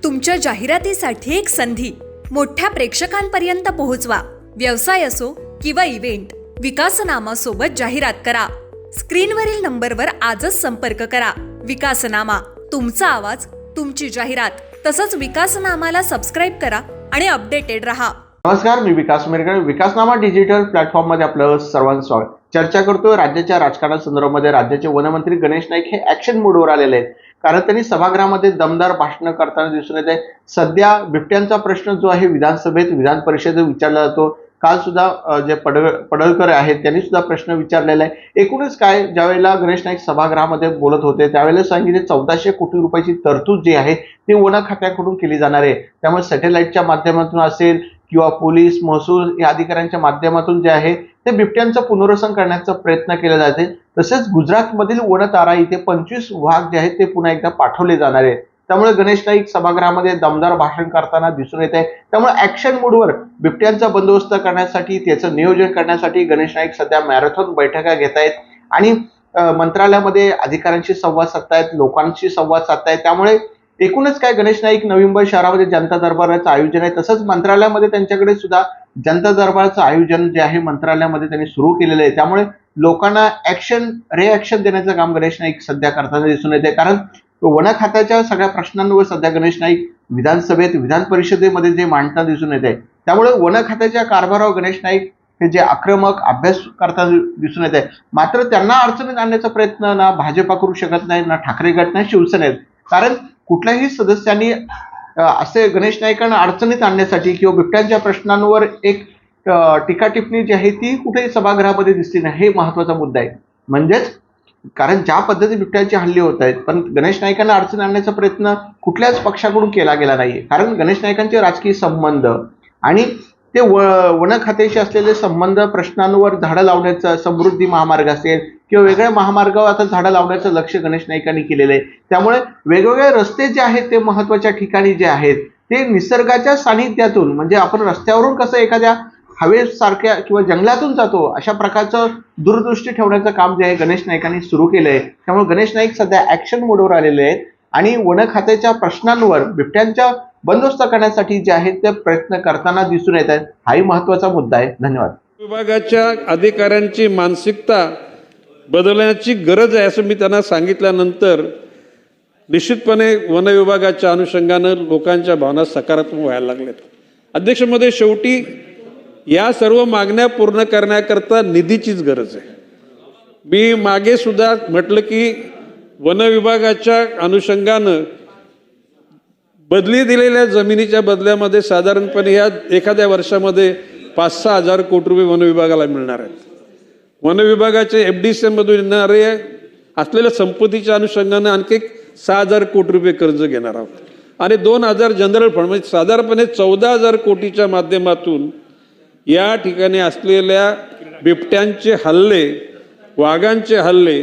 तुमच्या जाहिरातीसाठी एक संधी मोठ्या प्रेक्षकांपर्यंत पोहोचवा। व्यवसाय असो किंवा इव्हेंट, विकासनामा सोबत जाहिरात करा। स्क्रीनवरील नंबरवर आजच संपर्क करा। विकासनामा, तुमचा आवाज, तुमची जाहिरात। तसंच विकासनामाला सबस्क्राइब करा आणि अपडेटेड रहा। नमस्कार, मी विकास मेरकर। विकासनामा डिजिटल प्लॅटफॉर्म मध्ये आपलं सर्वांचं स्वागत। चर्चा करतोय राज्याच्या राजकारणासंदर्भामध्ये। राज्याचे वनमंत्री गणेश नाईक हे ऍक्शन मोडवर आलेले आहेत, कारण त्यांनी सभागृहामध्ये दमदार भाषण करताना दिसून येते। सध्या बिबट्यांचा प्रश्न जो आहे विधानसभेत, विधान परिषदेत विचारला जातो। काल सुद्धा जे पडळकर आहेत त्यांनी सुद्धा प्रश्न विचारलेला आहे। एकूणच काय, ज्यावेळेला गणेश नाईक सभागृहामध्ये बोलत होते त्यावेळेला सांगितले 1400 कोटी रुपयाची तरतूद जी आहे ती वन खात्याकडून केली जाणार आहे। त्यामुळे सॅटेलाइटच्या माध्यमातून असेल किंवा पोलीस, महसूल या अधिकाऱ्यांच्या माध्यमातून जे आहे ते बिबट्यांचं पुनर्वसन करण्याचा प्रयत्न केला जाते। तसेच गुजरातमधील वनतारा इथे 25 वाघ जे आहेत ते पुन्हा एकदा पाठवले जाणार आहे। त्यामुळे गणेश नाईक सभागृहामध्ये दमदार भाषण करताना दिसून येत आहे। त्यामुळे ऍक्शन मोडवर बिबट्यांचा बंदोबस्त करण्यासाठी, त्याचं नियोजन करण्यासाठी गणेश नाईक सध्या मॅरेथॉन बैठका घेत आहेत आणि मंत्रालयामध्ये अधिकाऱ्यांशी संवाद साधतायत, लोकांशी संवाद साधतायत। त्यामुळे एकूणच काय, गणेश नाईक नवी मुंबई शहरामध्ये जनता दरबाराचं आयोजन आहे। तसंच मंत्रालयामध्ये त्यांच्याकडे सुद्धा जनता दरबाराचं आयोजन जे आहे मंत्रालयामध्ये त्यांनी सुरू केलेलं आहे। त्यामुळे लोकांना रिॲक्शन देण्याचं काम गणेश नाईक सध्या करताना दिसून येते। कारण वन खात्याच्या सगळ्या प्रश्नांवर सध्या गणेश नाईक विधानसभेत, विधान परिषदेमध्ये जे मांडताना दिसून येते। त्यामुळे वन खात्याच्या कारभारावर गणेश नाईक हे जे आक्रमक अभ्यास करताना दिसून येते। मात्र त्यांना अडचणीत आणण्याचा प्रयत्न ना भाजपा करू शकत नाही, ना ठाकरे गट, ना शिवसेनेत। कारण कुठल्याही सदस्यांनी असे गणेश नाईकांना अडचणीत आणण्यासाठी किंवा बिबट्यांच्या प्रश्नांवर एक टीका टिप्पणी जी आहे ती कुठेही सभागृहामध्ये दिसली नाही, हे महत्वाचा मुद्दा आहे। म्हणजेच कारण ज्या पद्धतीने बिबट्यांचे हल्ले होत आहेत, पण गणेश नाईकांना अडचण आणण्याचा प्रयत्न कुठल्याच पक्षाकडून केला गेला नाहीये। कारण गणेश नाईकांचे राजकीय संबंध आणि ते वन खात्याशी असलेले संबंध, प्रश्नांवर झाडं लावण्याचं, समृद्धी महामार्ग असेल किंवा वेगळ्या महामार्गावर आता झाडं लावण्याचं लक्ष गणेश नाईकांनी केलेलं आहे। त्यामुळे वेगवेगळे रस्ते जे आहेत ते महत्वाच्या ठिकाणी जे आहेत ते निसर्गाच्या सानिध्यातून, म्हणजे आपण रस्त्यावरून कसं एखाद्या हवेसारख्या किंवा जंगलातून जातो अशा प्रकारचं दूरदृष्टी ठेवण्याचं काम जे आहे गणेश नाईकांनी सुरू केलं आहे। त्यामुळे गणेश नाईक सध्या ऍक्शन मोडवर आलेले आहेत आणि वन खात्याच्या प्रश्नांवर, बिबट्यांच्या बंदोबस्त करण्यासाठी जे आहेत ते प्रयत्न करताना दिसून येत आहेत। हाही महत्वाचा मुद्दा आहे। धन्यवाद। विभागाच्या अधिकाऱ्यांची मानसिकता बदलण्याची गरज आहे असं मी त्यांना सांगितल्यानंतर निश्चितपणे वन विभागाच्या अनुषंगानं लोकांच्या भावना सकारात्मक व्हायला लागल्यात। अध्यक्ष महोदय, शेवटी या सर्व मागण्या पूर्ण करण्याकरता निधीचीच गरज आहे। मी मागे सुद्धा म्हटलं की वन विभागाच्या अनुषंगानं बदली दिलेल्या जमिनीच्या बदल्यामध्ये साधारणपणे या एखाद्या वर्षामध्ये 5-6 हजार कोटी रुपये वन विभागाला मिळणार आहेत। वन विभागाचे FDC मधून येणारे असलेल्या संपत्तीच्या अनुषंगानं आणखी 6,000 कोटी रुपये कर्ज घेणार आहोत आणि 2,000 जनरल फंड, म्हणजे साधारणपणे 14,000 कोटीच्या माध्यमातून या ठिकाणी असलेल्या बिबट्यांचे हल्ले, वाघांचे हल्ले,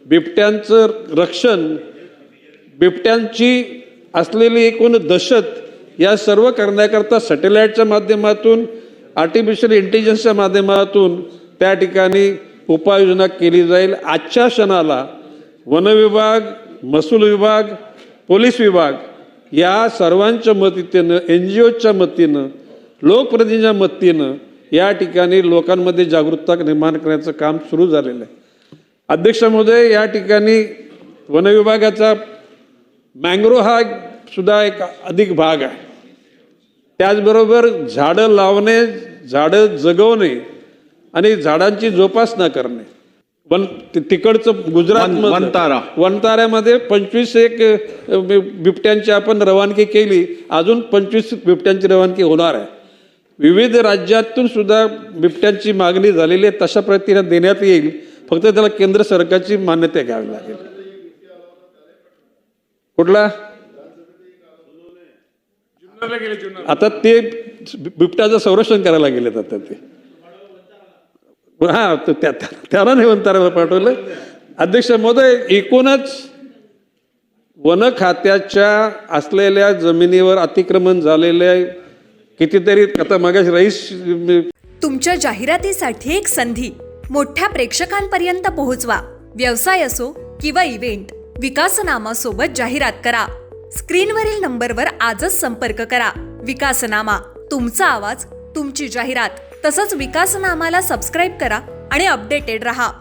बिबट्यांचं रक्षण, बिबट्यांची असलेली एकूण दहशत या सर्व करण्याकरता सॅटेलाइटच्या माध्यमातून, आर्टिफिशियल इंटेलिजन्सच्या माध्यमातून त्या ठिकाणी उपाययोजना केली जाईल। आजच्या क्षणाला वन विभाग, महसूल विभाग, पोलीस विभाग या सर्वांच्या मदतीनं, NGOच्या मदतीनं, लोकप्रतिनिधींच्या मदतीनं या ठिकाणी लोकांमध्ये जागरूकता निर्माण करण्याचं काम सुरू झालेलं आहे। अध्यक्ष महोदय, या ठिकाणी वन विभागाचा मँग्रोव्ह हा सुद्धा एक अधिक भाग आहे। त्याचबरोबर झाडं लावणे, झाडं जगवणे आणि झाडांची जोपासना करणे। तिकडचं गुजरात वनताऱ्यामध्ये 25 बिबट्यांची आपण रवानगी केली, अजून 25 बिबट्यांची रवानगी होणार आहे। विविध राज्यातून सुद्धा बिबट्यांची मागणी झालेली आहे, तशा पद्धतीने देण्यात येईल। फक्त त्याला केंद्र सरकारची मान्यता घ्यावी लागेल। कुठला? आता ते बिबट्याचं संरक्षण करायला गेलेत आता ते, हा त्याला नाही वनताऱ्याला पाठवलं। अध्यक्ष महोदय, एकूणच वन खात्याच्या असलेल्या जमिनीवर अतिक्रमण झालेले कितीतरी, आता मागास रईस, तुमच्या जाहिरातीसाठी एक संधी मोठ्या प्रेक्षकांपर्यंत पोहोचवा। व्यवसाय असो किंवा इव्हेंट, विकासनामा सोबत जाहिरात करा। स्क्रीनवरील नंबरवर आजच संपर्क करा. विकासनामा, तुमचा आवाज, तुमची जाहिरात. तसंच विकासनामाला सबस्क्राईब करा आणि अपडेटेड रहा.